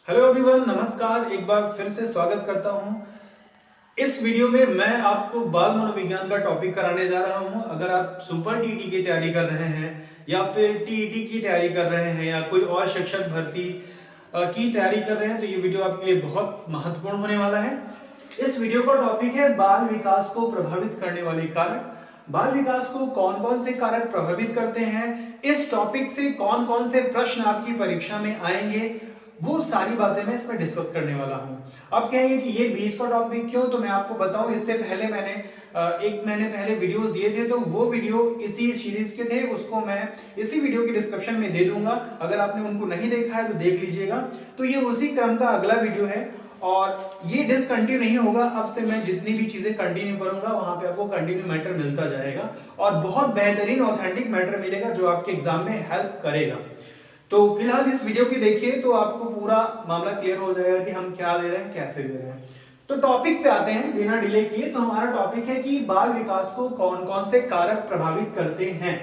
Hello everyone, नमस्कार। एक बार फिर से स्वागत करता हूं। इस वीडियो में मैं आपको बाल मनोविज्ञान का टॉपिक कराने जा रहा हूं। अगर आप सुपर टीटी की तैयारी कर रहे हैं या फिर टीईटी की तैयारी कर रहे हैं या कोई और शिक्षक भर्ती की तैयारी कर रहे हैं तो ये वीडियो आपके लिए बहुत महत्वपूर्ण होने वाला है। इस वीडियो का टॉपिक है बाल विकास को प्रभावित करने वाले कारक। बाल विकास को कौन कौन से कारक प्रभावित करते हैं, इस टॉपिक से कौन कौन से प्रश्न आपकी परीक्षा में आएंगे, वो सारी बातें मैं इसमें डिस्कस करने वाला हूं। अब कहेंगे कि ये बीच का टॉपिक क्यों, तो मैं आपको बताऊं। इससे पहले मैंने एक महीने पहले वीडियोस दिए थे, तो वो वीडियो इसी सीरीज के थे, उसको मैं इसी वीडियो के डिस्क्रिप्शन में दे दूंगा। अगर आपने उनको नहीं देखा है तो देख लीजिएगा। तो ये उसी क्रम का अगला वीडियो है और ये डिसकंटिन्यू नहीं होगा। अब से मैं जितनी भी चीजें कंटिन्यू करूंगा वहां पे आपको कंटिन्यू मैटर मिलता जाएगा और बहुत बेहतरीन ऑथेंटिक मैटर मिलेगा जो आपके एग्जाम में हेल्प करेगा। तो फिलहाल इस वीडियो की देखिए तो आपको पूरा मामला क्लियर हो जाएगा कि हम क्या दे रहे हैं, कैसे दे रहे हैं। तो टॉपिक पे आते हैं बिना डिले किए। तो हमारा टॉपिक है कि बाल विकास को कौन कौन से कारक प्रभावित करते हैं।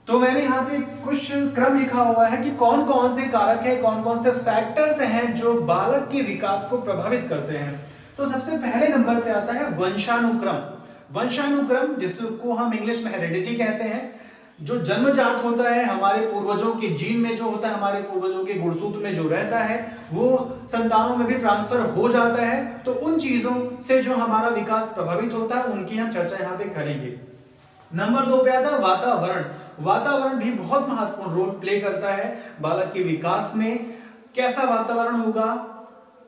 तो मैंने यहाँ पे कुछ क्रम लिखा हुआ है कि कौन कौन से कारक है, कौन कौन से फैक्टर्स हैं जो बालक के विकास को प्रभावित करते हैं। तो सबसे पहले नंबर पे आता है वंशानुक्रम। वंशानुक्रम जिसको हम इंग्लिश में हेरेडिटी कहते हैं, जो जन्मजात होता है हमारे पूर्वजों के जीन में, जो होता है हमारे पूर्वजों के गुणसूत्र में जो रहता है वो संतानों में भी ट्रांसफर हो जाता है। तो उन चीजों से जो हमारा विकास प्रभावित होता है उनकी हम चर्चा यहाँ पे करेंगे। नंबर 2 पे आता है वातावरण। वातावरण भी बहुत महत्वपूर्ण रोल प्ले करता है बालक के विकास में। कैसा वातावरण होगा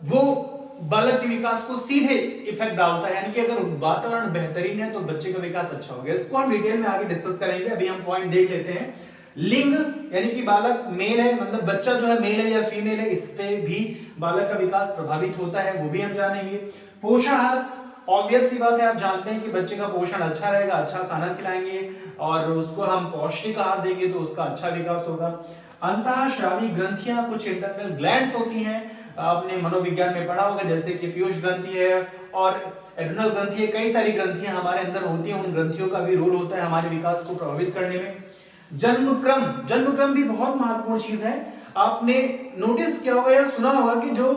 वो बालक के विकास को सीधे इफेक्ट डालता है, यानी कि अगर वातावरण बेहतरीन है तो बच्चे का विकास अच्छा होगा। इसको हम डिटेल में आगे डिस्कस करेंगे। अभी हम पॉइंट देख लेते हैं। लिंग, यानी कि बालक मेल है, मतलब बच्चा जो है मेल है या फीमेल है, इस पे भी बालक का विकास प्रभावित होता है, वो भी हम जानेंगे। पोषाहार, ऑब्वियस सी बात है, आप जानते हैं कि बच्चे का पोषण अच्छा रहेगा, अच्छा खाना खिलाएंगे और उसको हम पौष्टिक आहार देंगे तो उसका अच्छा विकास होगा। अंतःस्रावी ग्रंथियां, कुछ इंटरनल ग्लैंड्स होती हैं, आपने मनोविज्ञान में पढ़ा होगा, जैसे कि पीयूष ग्रंथि है और एड्रिनल ग्रंथि है। कई सारी ग्रंथियां हमारे अंदर होती हैं, उन ग्रंथियों का भी रोल होता है हमारे विकास को प्रभावित करने में। जन्मक्रम, जन्मक्रम भी बहुत महत्वपूर्ण चीज है। आपने नोटिस किया होगा या सुना होगा कि जो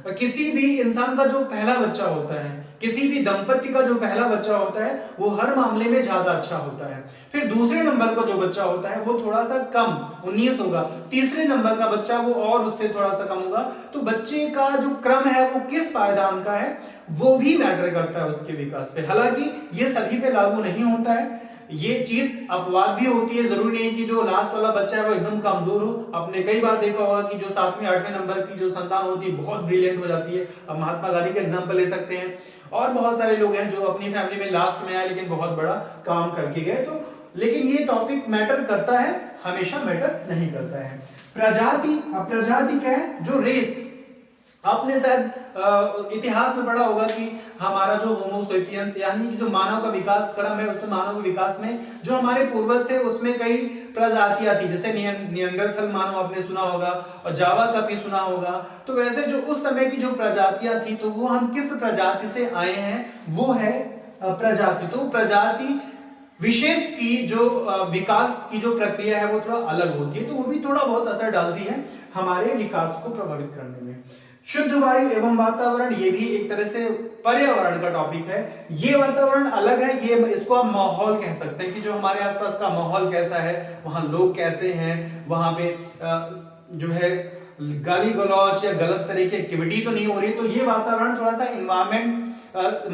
किसी भी इंसान का जो पहला बच्चा होता है, किसी भी दंपति का जो पहला बच्चा होता है वो हर मामले में ज्यादा अच्छा होता है। फिर दूसरे नंबर का जो बच्चा होता है वो थोड़ा सा कम 19 होगा। तीसरे नंबर का बच्चा वो और उससे थोड़ा सा कम होगा। तो बच्चे का जो क्रम है वो किस पायदान का है वो भी मैटर करता है उसके विकास पे। हालांकि ये सभी पे लागू नहीं होता है, ये चीज अपवाद भी होती है। जरूरी नहीं कि जो लास्ट वाला बच्चा है वो एकदम कमजोर हो। आपने कई बार देखा होगा कि जो 7वें 8वें नंबर की जो संतान होती है बहुत ब्रिलियंट हो जाती है। अब महात्मा गांधी का एग्जांपल ले सकते हैं और बहुत सारे लोग हैं जो अपनी फैमिली में लास्ट में आए लेकिन बहुत बड़ा काम करके गए। तो लेकिन ये टॉपिक मैटर करता है, हमेशा मैटर नहीं करता है। प्रजाति, अब प्रजाति क्या है, जो रेस। आपने शायद इतिहास में पढ़ा होगा कि हमारा जो होमो सेपियंस यानी कि जो मानव का विकास क्रम है, उसमें मानव के विकास में जो हमारे पूर्वज थे उसमें कई प्रजातियां थी। जैसे नियंडरथल मानव आपने सुना होगा और जावा का भी सुना होगा। तो वैसे जो उस समय की जो प्रजातियां थी तो वो हम किस प्रजाति से आए हैं, वो है प्रजाति। तो प्रजाति विशेष की जो विकास की जो प्रक्रिया है वो थोड़ा अलग होती है, तो वो भी थोड़ा बहुत असर डालती है हमारे विकास को प्रभावित करने में। शुद्ध वायु एवं वातावरण, ये भी एक तरह से पर्यावरण का टॉपिक है। ये वातावरण अलग है, ये इसको आप माहौल कह सकते हैं कि जो हमारे आसपास का माहौल कैसा है, वहां लोग कैसे हैं, वहां पे जो है गाली गलौज या गलत तरह की एक्टिविटी तो नहीं हो रही। तो ये वातावरण थोड़ा सा इन्वायरमेंट,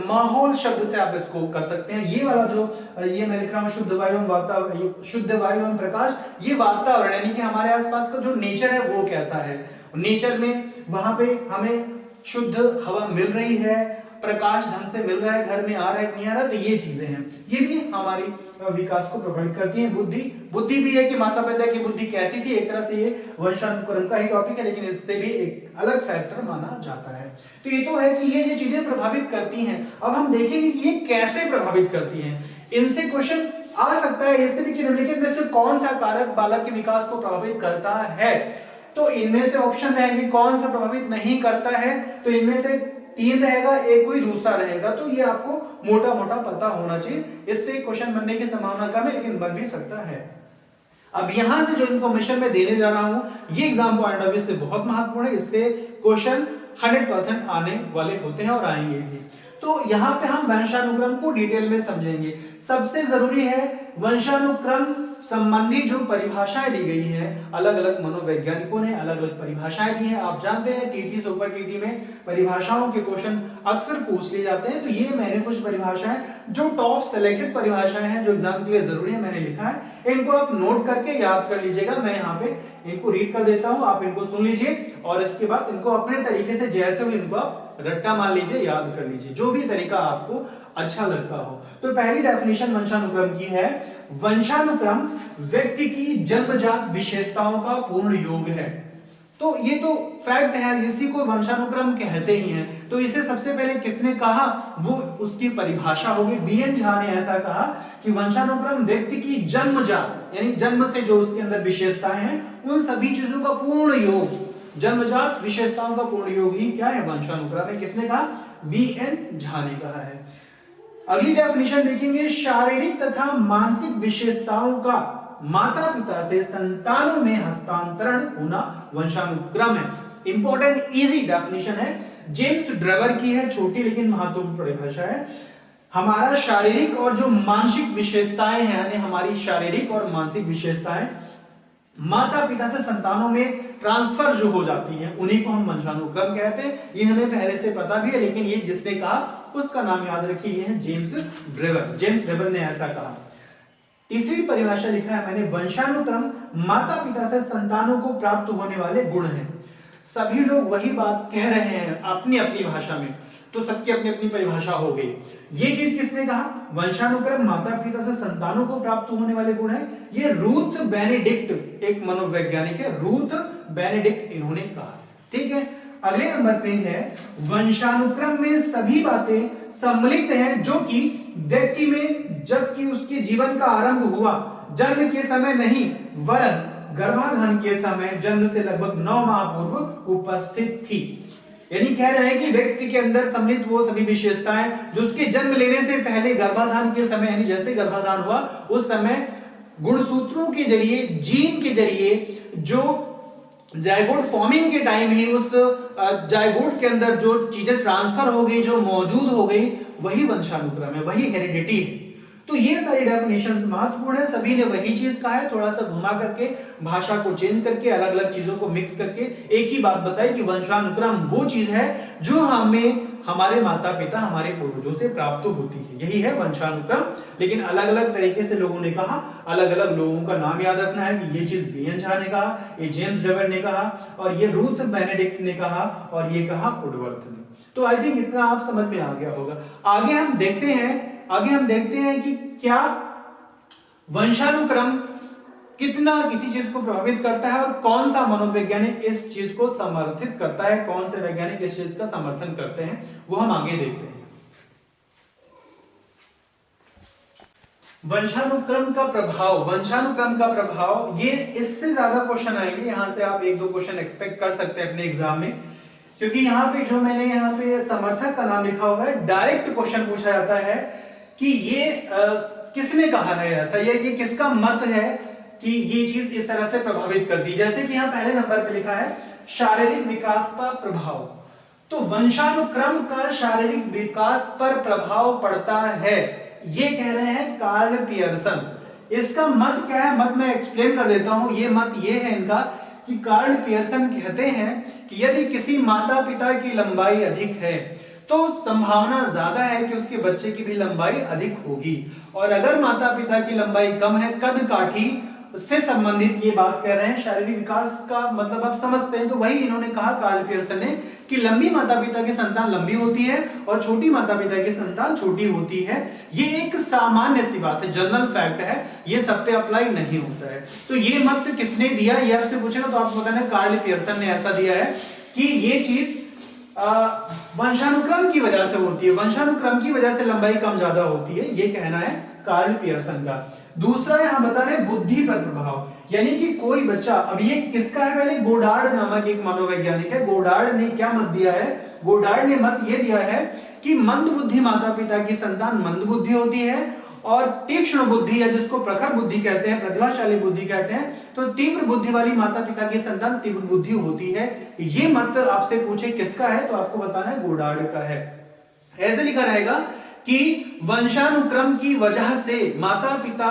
माहौल शब्द से आप इसको कर सकते हैं। ये वाला जो ये मैं लिख रहा हूं शुद्ध वायु वातावरण, शुद्ध वायु एवं प्रकाश, ये वातावरण यानी कि हमारे आसपास का जो नेचर है वो कैसा है। नेचर में वहां पे हमें शुद्ध हवा मिल रही है, प्रकाश ढंग से मिल रहा है, घर में आ रहा है नहीं आ रहा, तो ये चीजें हैं, ये भी हमारी विकास को प्रभावित करती हैं। बुद्धि, बुद्धि भी है कि माता पिता की बुद्धि कैसी थी, एक तरह से ये वंशानुक्रम का ही टॉपिक है, लेकिन इससे भी एक अलग फैक्टर माना जाता है। तो ये तो है कि ये चीजें प्रभावित करती हैं। अब हम देखेंगे कि ये कैसे प्रभावित करती हैं। इनसे क्वेश्चन आ सकता है इससे भी कि निम्नलिखित में से कौन सा कारक बालक के विकास को प्रभावित करता है। तो इनमें से ऑप्शन रहेंगे कौन सा प्रभावित नहीं करता है, तो इनमें से 3 रहेगा, एक कोई दूसरा रहेगा। तो ये आपको मोटा मोटा पता होना चाहिए, इससे क्वेश्चन बनने की संभावना कम है लेकिन बन भी सकता है। अब यहां से जो इंफॉर्मेशन मैं देने जा रहा हूं ये एग्जाम पॉइंट ऑफ व्यू से बहुत महत्वपूर्ण है, इससे क्वेश्चन 100% आने वाले होते हैं और आएंगे भी। तो यहाँ पे हम वंशानुक्रम को डिटेल में समझेंगे। सबसे जरूरी है वंशानुक्रम संबंधी जो परिभाषाएं दी गई हैं, अलग अलग मनोवैज्ञानिकों ने अलग अलग परिभाषाएं दी हैं। आप जानते हैं टीटी सुपर टीटी में परिभाषाओं के क्वेश्चन अक्सर पूछ लिए जाते हैं, तो ये मैंने कुछ परिभाषाएं जो टॉप सेलेक्टेड परिभाषाएं हैं जो एग्जाम के लिए जरूरी है मैंने लिखा है, इनको आप नोट करके याद कर लीजिएगा। मैं यहाँ पे इनको रीड कर देता हूँ, आप इनको सुन लीजिए और इसके बाद इनको अपने तरीके से जैसे हो इनको आप रट्टा मान लीजिए, याद कर लीजिए, जो भी तरीका आपको अच्छा लगता हो। तो पहली डेफिनेशन वंशानुक्रम की है, वंशानुक्रम व्यक्ति की जन्मजात विशेषताओं का पूर्ण योग है। तो ये तो फैक्ट है, इसी को वंशानुक्रम कहते ही हैं। तो इसे सबसे पहले किसने कहा, वो उसकी परिभाषा होगी, बीएन झा ने ऐसा कहा कि वंशानुक्रम व्यक्ति की जन्मजात यानी जन्म से जो उसके अंदर विशेषताएं हैं उन सभी चीजों का पूर्ण योग, जन्मजात विशेषताओं का पूर्ण योग ही क्या है, वंशानुक्रम है। किसने कहा, बीएन झा ने कहा है। अगली डेफिनेशन देखेंगे, शारीरिक तथा मानसिक विशेषताओं का माता पिता से संतानों में हस्तांतरण होना वंशानुक्रम है। इंपॉर्टेंट इजी डेफिनेशन है, जेम्स ड्रेवर की है, छोटी लेकिन महत्वपूर्ण परिभाषा है। हमारा शारीरिक और जो मानसिक विशेषताएं हैं, यानी हमारी शारीरिक और मानसिक विशेषताएं माता पिता से संतानों में ट्रांसफर जो हो जाती हैं उन्हीं को हम वंशानुक्रम कहते हैं। ये हमें पहले से पता भी है, लेकिन ये जिसने कहा उसका नाम याद रखिए, ये है जेम्स ड्रेवर। जेम्स ड्रेवर ने ऐसा कहा। तीसरी परिभाषा लिखा है मैंने, वंशानुक्रम माता पिता से संतानों को प्राप्त होने वाले गुण हैं। सभी लोग वही बात कह रहे हैं अपनी अपनी भाषा में, तो सबकी अपनी अपनी परिभाषा हो गई। ये चीज किसने कहा, वंशानुक्रम माता पिता से संतानों को प्राप्त होने वाले गुण है, ये रूथ बेनेडिक्ट एक मनोवैज्ञानिक है, रूथ बेनेडिक्ट इन्होंने कहा। ठीक है, अगले नंबर पे है, वंशानुक्रम में सभी बातें सम्मिलित हैं जो कि व्यक्ति में जबकि उसके जीवन का आरंभ हुआ जन्म के समय नहीं वरन गर्भाधान के समय जन्म से लगभग 9 माह पूर्व उपस्थित थी। यानी कह रहे हैं कि व्यक्ति के अंदर सम्मिलित वो सभी विशेषताएं जो उसके जन्म लेने से पहले गर्भाधान के समय, यानी जैसे गर्भाधान हुआ उस समय गुणसूत्रों के जरिए, जीन के जरिए, जो जायगोट फॉर्मिंग के टाइम ही उस जायगोट के अंदर जो चीजें ट्रांसफर हो गई, जो मौजूद हो गई, वही वंशानुक्रम है, वही हेरिडिटी है। तो ये सारी डेफिनेशंस महत्वपूर्ण है, सभी ने वही चीज कहा है, थोड़ा सा घुमा करके, भाषा को चेंज करके, अलग अलग चीजों को मिक्स करके एक ही बात बताई कि वंशानुक्रम वो चीज है जो हमें हमारे माता पिता, हमारे पूर्वजों से प्राप्त होती है, यही है वंशानुक्रम। लेकिन अलग अलग तरीके से लोगों ने कहा, अलग अलग लोगों का नाम याद रखना है कि ये चीज बीएन झा ने कहा, ये जेम्स ड्रेवर ने कहा, और ये रूथ बेनेडिक्ट ने कहा, और ये कहा वुडवर्थ ने। तो आई थिंक इतना आप समझ में आ गया होगा। आगे हम देखते हैं कि क्या वंशानुक्रम कितना किसी चीज को प्रभावित करता है और कौन सा मनोवैज्ञानिक इस चीज को समर्थित करता है, कौन से वैज्ञानिक इस चीज का समर्थन करते हैं, वो हम आगे देखते हैं। वंशानुक्रम का प्रभाव, ये इससे ज्यादा क्वेश्चन आएंगे, यहां से आप 1-2 क्वेश्चन एक्सपेक्ट कर सकते हैं अपने एग्जाम में, क्योंकि यहाँ पे जो मैंने यहाँ पे समर्थक का नाम लिखा हुआ है, डायरेक्ट क्वेश्चन पूछा जाता है कि ये किसने कहा है ऐसा, ये किसका मत है कि ये चीज इस तरह से प्रभावित करती है। जैसे कि यहाँ पहले नंबर पे लिखा है शारीरिक विकास का प्रभाव, तो वंशानुक्रम का शारीरिक विकास पर प्रभाव पड़ता है, ये कह रहे हैं कार्ल पियर्सन। इसका मत क्या है, मत मैं एक्सप्लेन कर देता हूं। ये मत ये है इनका कि कार्ल पियर्सन कहते हैं कि यदि किसी माता पिता की लंबाई अधिक है तो संभावना ज्यादा है कि उसके बच्चे की भी लंबाई अधिक होगी, और अगर माता पिता की लंबाई कम है, कद काठी से संबंधित ये बात कर रहे हैं, शारीरिक विकास का मतलब आप समझते हैं, तो वही इन्होंने कहा कार्ल पियर्सन ने कि लंबी माता पिता की संतान लंबी होती है और छोटी माता पिता की संतान छोटी होती है। ये एक सामान्य सी बात है, जनरल फैक्ट है, ये सब पे अप्लाई नहीं होता है। तो ये मत किसने दिया, ये आपसे पूछेगा तो आपको बताना कार्ल पियर्सन ने ऐसा दिया है कि ये चीज वंशानुक्रम की वजह से होती है, वंशानुक्रम की वजह से लंबाई कम ज्यादा होती है, ये कहना है कार्ल पियर्सन का। दूसरा यहां बता रहे बुद्धि पर प्रभाव, यानी कि कोई बच्चा, अब ये किसका है, पहले गोडार्ड नामक एक मनोवैज्ञानिक है, गोडार्ड ने क्या मत दिया है, गोडार्ड ने मत ये दिया है कि मंद बुद्धि माता पिता की संतान मंद बुद्धि होती है और तीक्ष्ण बुद्धि या जिसको प्रखर बुद्धि कहते हैं, प्रतिभाशाली बुद्धि कहते हैं, तो तीव्र बुद्धि वाली माता पिता की संतान तीव्र बुद्धि होती है। ये मत आपसे पूछे किसका है तो आपको बताना है गोडार्ड का है। ऐसे लिखा रहेगा कि वंशानुक्रम की वजह से माता पिता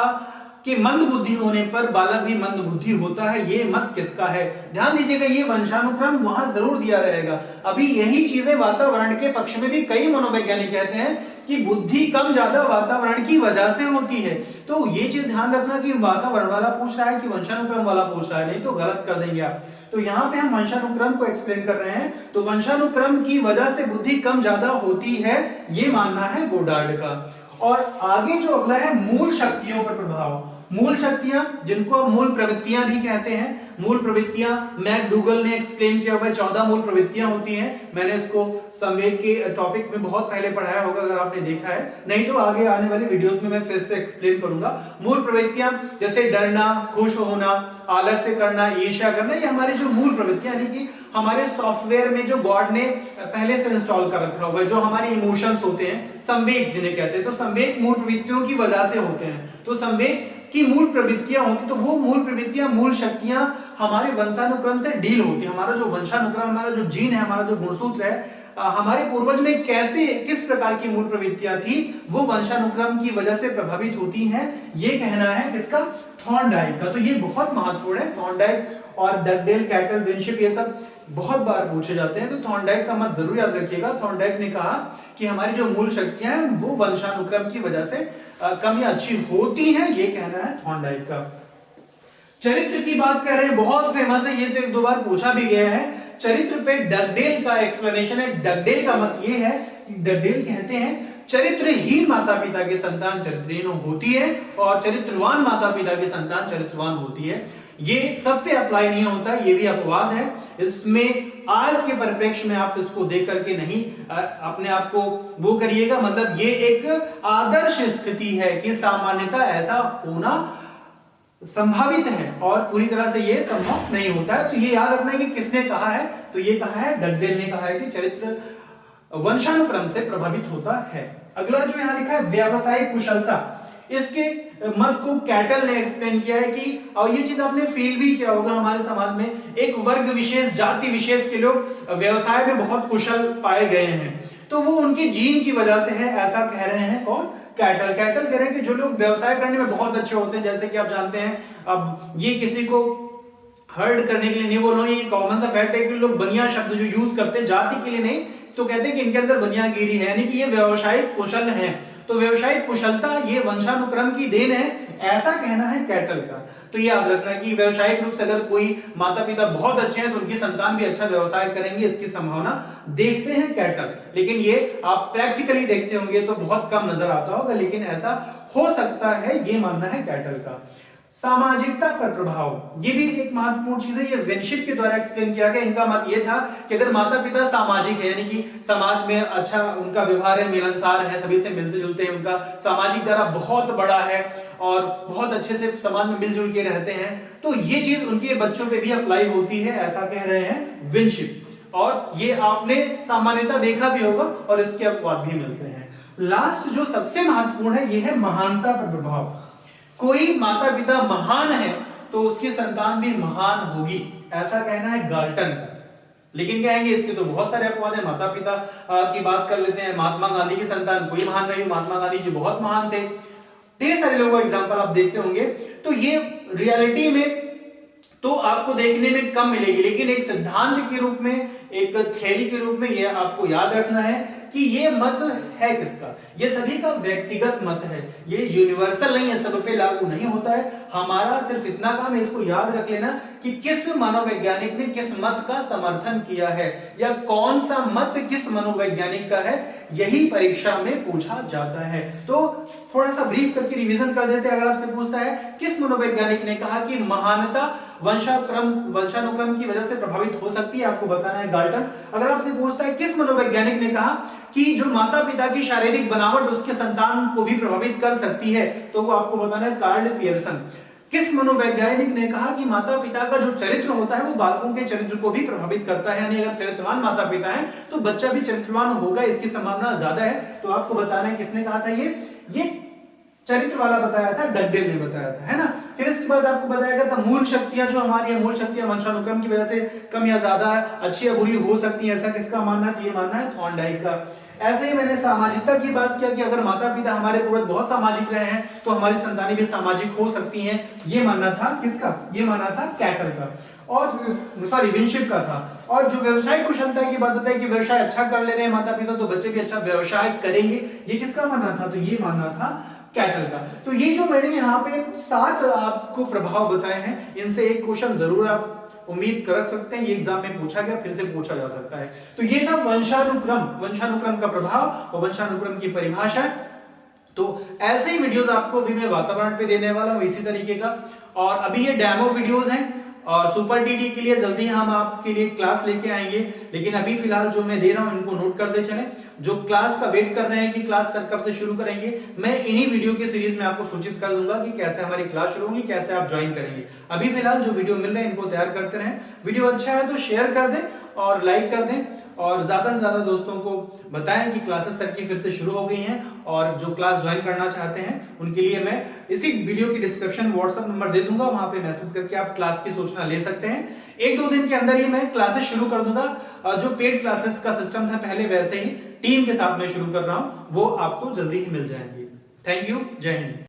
कि मंद बुद्धि होने पर बालक भी मंद बुद्धि होता है। ये मत किसका है? ध्यान दीजिएगा, ये वंशानुक्रम वहां जरूर दिया रहेगा। अभी यही चीजें वातावरण के पक्ष में भी कई मनोवैज्ञानिक कहते हैं कि बुद्धि कम ज्यादा वातावरण की वजह से होती है। तो ये चीज ध्यान रखना कि वातावरण वाला पूछ रहा है कि वंशानुक्रम वाला पूछ रहा है, नहीं तो गलत कर देंगे आप। तो यहाँ पे हम वंशानुक्रम को एक्सप्लेन कर रहे हैं, तो वंशानुक्रम की वजह से बुद्धि कम ज्यादा होती है, ये मानना है गोडार्ड का। और आगे जो अगला है मूल शक्तियों पर प्रभाव। मूल शक्तियां जिनको आप मूल प्रवृत्तियां भी कहते हैं, मूल प्रवृत्तियां मैकडूगल ने एक्सप्लेन किया हुआ है, 14 मूल प्रवृत्तियां होती हैं। मैंने इसको संवेग के टॉपिक में बहुत पहले पढ़ाया होगा अगर आपने देखा है, नहीं तो आगे आने वाले वीडियोस में मैं फिर से एक्सप्लेन करूंगा। मूल प्रवृत्तियां जैसे डरना, खुश होना, आलस्य करना, ईर्ष्या करना, ये हमारे जो मूल प्रवृत्तियां यानी कि हमारे सॉफ्टवेयर में जो गॉड ने पहले से इंस्टॉल कर रखा हुआ है, जो हमारे इमोशंस होते हैं, संवेग जिन्हें कहते हैं, तो संवेग मूल प्रवृत्तियों की वजह से होते हैं। तो संवेग की मूल प्रवृत्तियां होती, तो वो मूल प्रवृत्तियां, मूल शक्तियां हमारे वंशानुक्रम से डील होती है। हमारा जो वंशानुक्रम, हमारा जो जीन है, हमारा जो गुणसूत्र है, हमारे पूर्वज में कैसे किस प्रकार की मूल प्रवृत्तियां थी, वो वंशानुक्रम की वजह से प्रभावित होती हैं, ये कहना है किसका? थॉर्नडाइक का। तो ये बहुत महत्वपूर्ण है। थॉर्नडाइक और डगडेल, कैटल, विनशिप, ये सब बहुत बार पूछे जाते हैं, तो थॉर्नडाइक का मत जरूर याद रखिएगा। थॉर्नडाइक ने कहा कि हमारी जो मूल शक्तियां हैं वो वंशानुक्रम की वजह से कम या अच्छी होती हैं, ये कहना है थॉर्नडाइक का। चरित्र की बात कर रहे हैं, बहुत फेमस है, ये तो एक दो बार पूछा भी गया है। चरित्र पे डगडेल का एक्सप्लेनेशन है। डगडेल का मत ये है कि डगडेल कहते हैं चरित्रहीन माता पिता की संतान चरित्रहीन होती है और चरित्रवान माता पिता की संतान चरित्रवान होती है। ये सब पे अप्लाई नहीं होता, ये भी अपवाद है। इसमें आज के परिप्रेक्ष्य में आप इसको देख करके नहीं अपने आप को वो करिएगा, मतलब ये एक आदर्श स्थिति है कि सामान्यतः ऐसा होना संभावित है और पूरी तरह से ये संभव नहीं होता है। तो ये याद रखना है कि किसने कहा है, तो ये कहा है डगडेल ने कहा है कि चरित्र वंशानुक्रम से प्रभावित होता है। अगला जो यहां लिखा है व्यावसायिक कुशलता, इसके मत को कैटल ने एक्सप्लेन किया है कि, और ये चीज आपने फील भी किया होगा हमारे समाज में, एक वर्ग विशेष, जाति विशेष के लोग व्यवसाय में बहुत कुशल पाए गए हैं, तो वो उनकी जीन की वजह से है, ऐसा कह रहे हैं कौन? कैटल। कैटल कह रहे हैं कि जो लोग व्यवसाय करने में बहुत अच्छे होते हैं, जैसे कि आप जानते हैं, अब ये किसी को हर्ट करने के लिए नहीं बोल रहा हूं, ये कॉमन सा फैक्ट है कि लोग बनिया शब्द जो यूज करते हैं जाति के लिए नहीं, तो कहते हैं कि इनके अंदर बनियागिरी है, यानी कि ये व्यवसायिक कुशल हैं। तो व्यवसायिक कुशलता ये वंशानुक्रम की देन है, ऐसा कहना है कैटल का। तो ये याद रखना कि व्यवसायिक रूप से अगर कोई माता पिता बहुत अच्छे हैं तो उनकी संतान भी अच्छा व्यवसाय करेंगे, इसकी संभावना देखते हैं कैटल। लेकिन ये आप प्रैक्टिकली देखते होंगे तो बहुत कम नजर आता होगा, लेकिन ऐसा हो सकता है, ये मानना है कैटल का। सामाजिकता पर प्रभाव, ये भी एक महत्वपूर्ण चीज है, ये विनशिप के द्वारा एक्सप्लेन किया गया। इनका मत ये था कि अगर माता पिता सामाजिक है, यानी कि समाज में अच्छा उनका व्यवहार है, मिलनसार है, सभी से मिलते जुलते हैं, उनका सामाजिक दायरा बहुत बड़ा है और बहुत अच्छे से समाज में मिलजुल के रहते हैं, तो ये चीज उनके बच्चों पे भी अप्लाई होती है, ऐसा कह रहे हैं विनशिप। और ये आपने सामान्यता देखा भी होगा और इसके अपवाद भी मिलते हैं। लास्ट जो सबसे महत्वपूर्ण है, ये है महानता पर प्रभाव। कोई माता पिता महान है तो उसकी संतान भी महान होगी, ऐसा कहना है गाल्टन का। लेकिन कहेंगे इसके तो बहुत सारे अपवाद हैं। माता पिता की बात कर लेते हैं, महात्मा गांधी की संतान कोई महान नहीं, महात्मा गांधी जी बहुत महान थे, ढेर सारे लोगों का एग्जांपल आप देखते होंगे। तो ये रियलिटी में तो आपको देखने में कम मिलेगी, लेकिन एक सिद्धांत के रूप में, एक थ्योरी के रूप में ये आपको याद रखना है कि ये मत है किसका? ये सभी का व्यक्तिगत मत है, ये यूनिवर्सल नहीं है, सब पे लागू नहीं होता है। हमारा सिर्फ इतना काम है, इसको याद रख लेना कि किस मनोवैज्ञानिक ने किस मत का समर्थन किया है या कौन सा मत किस मनोवैज्ञानिक का है, यही परीक्षा में पूछा जाता है। तो थोड़ा सा ब्रीफ करके रिवीजन कर देते हैं। अगर आपसे पूछता है किस मनोवैज्ञानिक ने कहा कि महानता वंशानुक्रम की वजह से प्रभावित हो सकती है, आपको बताना है गाल्टन। अगर आपसे पूछता है किस मनोवैज्ञानिक ने कहा कि जो माता पिता की शारीरिक बनावट उसके संतान को भी प्रभावित कर सकती है, तो वो आपको बताना है कार्ल पियर्सन। किस मनोवैज्ञानिक ने कहा कि माता पिता का जो चरित्र होता है वो बालकों के चरित्र को भी प्रभावित करता है, यानी अगर चरित्रवान माता पिता हैं तो बच्चा भी चरित्रवान होगा, इसकी संभावना ज्यादा है। तो आपको बताना है किसने कहा था ये चरित्र वाला बताया था, डगडेल ने बताया था, है ना। फिर इसके बाद आपको बताया गया था मूल शक्तियां जो हमारी है, मूल शक्तियां वंशानुक्रम की वजह से कम या ज्यादा अच्छी या बुरी हो सकती है, ऐसा किसका मानना है? तो ये मानना है थॉर्नडाइक का। ऐसे ही मैंने सामाजिकता की बात किया कि अगर माता पिता हमारे पूर्वज बहुत सामाजिक रहे हैं तो हमारी संतानें भी सामाजिक हो सकती हैं, ये मानना था किसका? ये मानना था कैटल का, और सॉरी विंशिप का था। और जो व्यवसायिक कुशलता की बात बताई कि व्यवसाय अच्छा कर ले रहे हैं माता पिता तो बच्चे भी अच्छा व्यवसाय करेंगे, ये किसका मानना था? तो ये मानना था कैटल का। तो ये जो मैंने यहाँ पे 7 आपको प्रभाव बताए हैं, इनसे एक क्वेश्चन जरूर आप उम्मीद कर सकते हैं, ये एग्जाम में पूछा गया, फिर से पूछा जा सकता है। तो ये था वंशानुक्रम, वंशानुक्रम का प्रभाव और वंशानुक्रम की परिभाषा। तो ऐसे ही वीडियोस आपको अभी मैं वातावरण पे देने वाला हूं इसी तरीके का। और अभी ये डेमो वीडियोस हैं और सुपर टीटी के लिए जल्दी हम आपके लिए क्लास लेके आएंगे, लेकिन अभी फिलहाल जो मैं दे रहा हूं इनको नोट कर दे चले। जो क्लास का वेट कर रहे हैं कि क्लास सर कब से शुरू करेंगे, मैं इन्हीं वीडियो की सीरीज में आपको सूचित कर दूंगा कि कैसे हमारी क्लास शुरू होगी, कैसे आप ज्वाइन करेंगे। अभी फिलहाल जो वीडियो मिल रहे हैं इनको तैयार करते रहें। वीडियो अच्छा है तो शेयर कर दें और लाइक कर दें, और ज्यादा से ज्यादा दोस्तों को बताएं कि क्लासेस सर की फिर से शुरू हो गई हैं, और जो क्लास ज्वाइन करना चाहते हैं उनके लिए मैं इसी वीडियो की डिस्क्रिप्शन व्हाट्सएप नंबर दे दूंगा, वहां पे मैसेज करके आप क्लास की सूचना ले सकते हैं। 1-2 दिन के अंदर ही मैं क्लासेस शुरू कर दूंगा। जो पेड क्लासेस का सिस्टम था पहले वैसे ही टीम के साथ मैं शुरू कर रहा हूं, वो आपको जल्दी ही मिल जाएंगे। थैंक यू, जय हिंद।